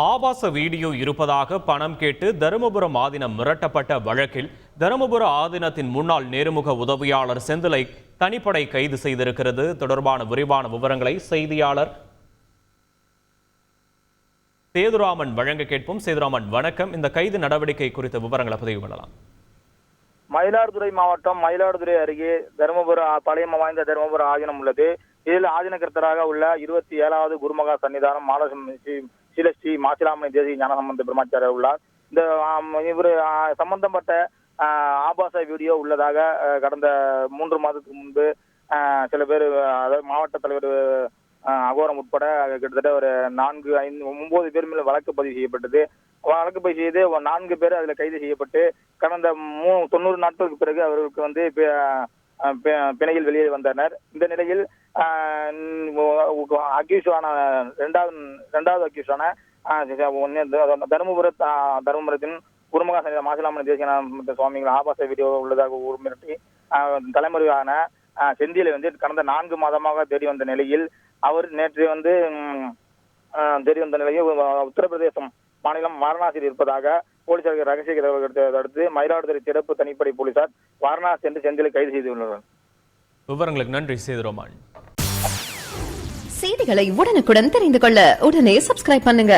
ஆபாச வீடியோ இருப்பதாக பணம் கேட்டு தருமபுரம் ஆதீனம் மிரட்டப்பட்ட வழக்கில் தருமபுர ஆதீனத்தின் முன்னாள் நேர்முக உதவியாளர் செந்திலை தனிப்படை கைது செய்திருக்கிறது. தொடர்பான விரிவான விவரங்களை செய்தியாளர் சேதுராமன் வழங்க கேட்போம். சேதுராமன், வணக்கம். இந்த கைது நடவடிக்கை குறித்த விவரங்களை பதிவு பண்ணலாம். மயிலாடுதுறை மாவட்டம் மயிலாடுதுறை அருகே தருமபுர பழைய வாய்ந்த தருமபுர ஆதீனம் உள்ளது. இதில் ஆதீனகர்த்தராக உள்ள 27வது குருமகா சன்னிதானம் ஸ்ரீ மாசிலாமணி தேசிய ஞானசம்பந்த பிரம்மாச்சாரியர் உள்ளார். இந்த இவர் சம்பந்தப்பட்ட ஆபாச வீடியோ உள்ளதாக கடந்த 3 மாதத்துக்கு முன்பு சில பேர், அதாவது மாவட்ட தலைவர் அகோரம் உட்பட கிட்டத்தட்ட ஒரு 9 பேர் மேல வழக்கு பதிவு செய்யப்பட்டது. வழக்கு பதிவு செய்து 4 பேர் அதில் கைது செய்யப்பட்டு கடந்த 90 நாட்களுக்கு பிறகு அவர்களுக்கு பிணையில் வெளியே வந்தனர். இந்த நிலையில் அக்யூஸ்டான இரண்டாவது அக்யூஸ்டான தருமபுரத்தின் குருமகா சன்னித மாசிலாமணி தேசிய சுவாமிகள் ஆபாச வீடியோ உள்ளதாக மிரட்டி தலைமுறையான செந்திலை கடந்த 4 மாதமாக தேடி வந்த நிலையில் அவர் நேற்று உத்தரப்பிரதேசம் மாநிலம் வாரணாசியில் இருப்பதாக போலீசாருக்கு ரகசிய அடுத்து மயிலாடுதுறை சிறப்பு தனிப்படை போலீசார் வாரணாசி சென்று செந்திலை கைது செய்துள்ளனர். விவரங்களுக்கு நன்றி சேதுராமன். செய்திகளை உடனுக்குடன் தெரிந்து கொள்ள உடனே சப்ஸ்கிரைப் பண்ணுங்க.